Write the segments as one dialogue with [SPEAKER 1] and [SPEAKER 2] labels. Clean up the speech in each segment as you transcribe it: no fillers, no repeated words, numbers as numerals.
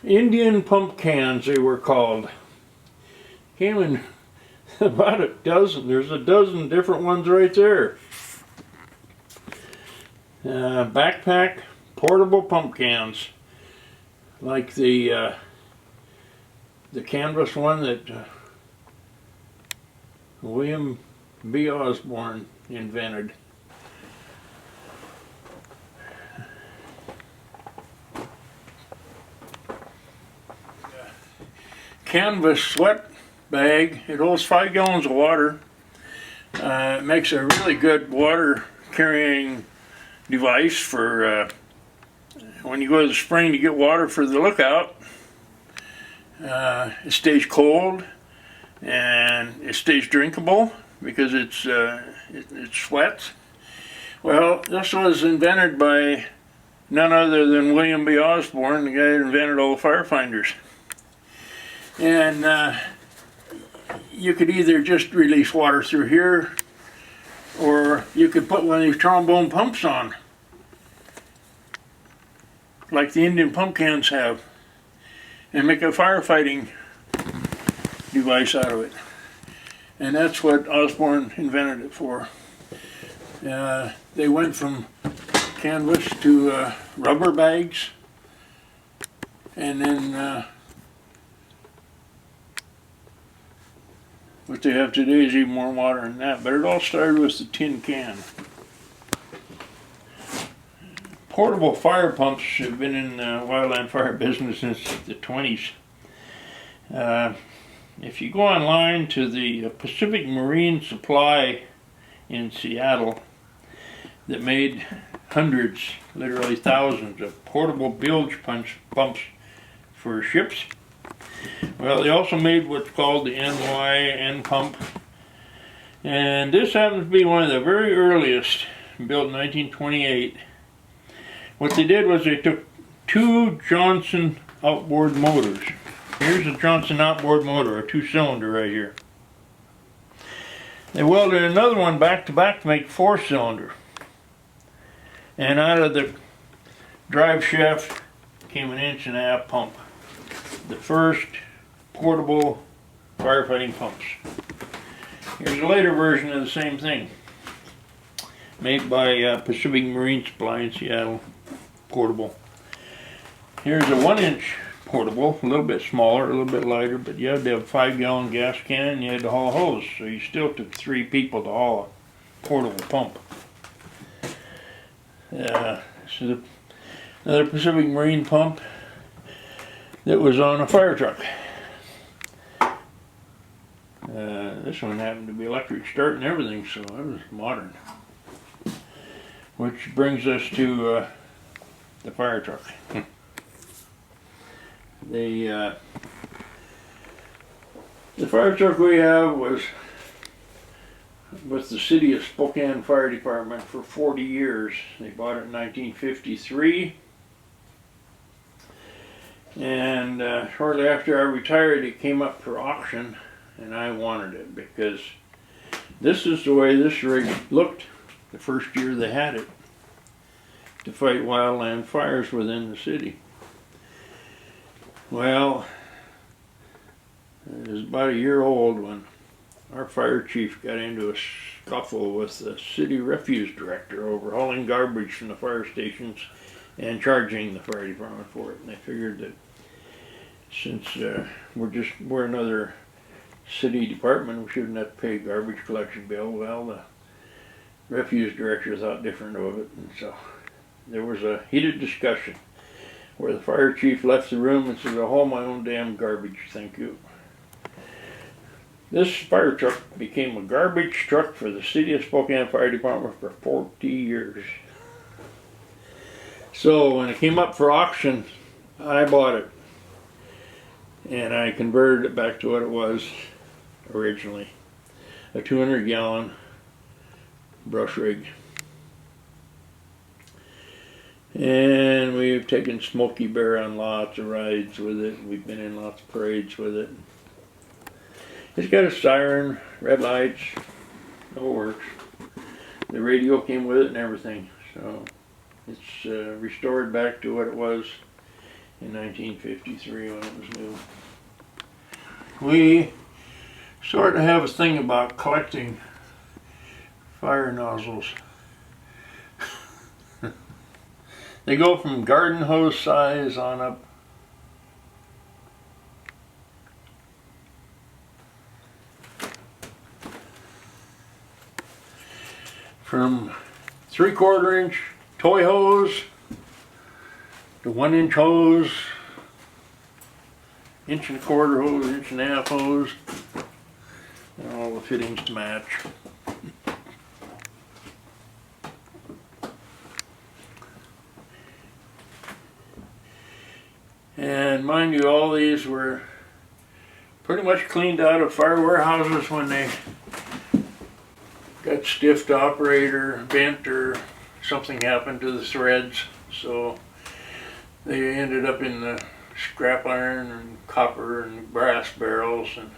[SPEAKER 1] Indian pump cans, they were called. Came in about a dozen. There's a dozen different ones right there. Backpack portable pump cans, like the canvas one that William B. Osborne invented. Canvas sweat bag. It holds 5 gallons of water. It makes a really good water carrying device for when you go to the spring to get water for the lookout. It stays cold and it stays drinkable because it sweats. Well, this was invented by none other than William B. Osborne, the guy that invented all the fire finders. And you could either just release water through here, or you could put one of these trombone pumps on, like the Indian pump cans have, and make a firefighting device out of it. And that's what Osborne invented it for. They went from canvas to rubber bags, and then what they have today is even more modern than that, but it all started with the tin can. Portable fire pumps have been in the wildland fire business since the 20s. If you go online to the Pacific Marine Supply in Seattle, that made hundreds, literally thousands, of portable bilge pumps for ships. Well, they also made what's called the NY pump, and this happens to be one of the very earliest, built in 1928. What they did was they took 2 Johnson outboard motors. Here's a Johnson outboard motor, a 2-cylinder right here. They welded another one back to back to make 4-cylinder. And out of the drive shaft came an 1.5-inch pump. The first portable firefighting pumps. Here's a later version of the same thing, made by Pacific Marine Supply in Seattle, portable. Here's a 1-inch portable, a little bit smaller, a little bit lighter, but you had to have a 5-gallon gas can and you had to haul a hose, so you still took 3 people to haul a portable pump. So another Pacific Marine pump that was on a fire truck. This one happened to be electric start and everything, so it was modern. Which brings us to the fire truck. The fire truck we have was with the City of Spokane Fire Department for 40 years. They bought it in 1953. And shortly after I retired, it came up for auction, and I wanted it because this is the way this rig looked the first year they had it, to fight wildland fires within the city. Well, it was about a year old when our fire chief got into a scuffle with the city refuse director over hauling garbage from the fire stations and charging the fire department for it. And they figured that since we're another city department, we shouldn't have to pay a garbage collection bill. Well, the refuse director thought different of it, and so there was a heated discussion where the fire chief left the room and said, "I'll haul my own damn garbage, thank you." This fire truck became a garbage truck for the City of Spokane Fire Department for 40 years. So when it came up for auction, I bought it. And I converted it back to what it was originally. A 200-gallon brush rig. And we've taken Smokey Bear on lots of rides with it. We've been in lots of parades with it. It's got a siren, red lights, it works. The radio came with it and everything. So it's restored back to what it was in 1953 when it was new. We sort of have a thing about collecting fire nozzles. They go from garden hose size on up. From 3/4 inch toy hose to 1 inch hose, 1.25 inch hose, 1.5 inch hose, and all the fittings to match. And mind you, all these were pretty much cleaned out of fire warehouses when they got stiff to operate or bent or something happened to the threads. So they ended up in the scrap iron and copper and brass barrels, and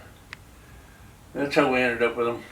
[SPEAKER 1] that's how we ended up with them.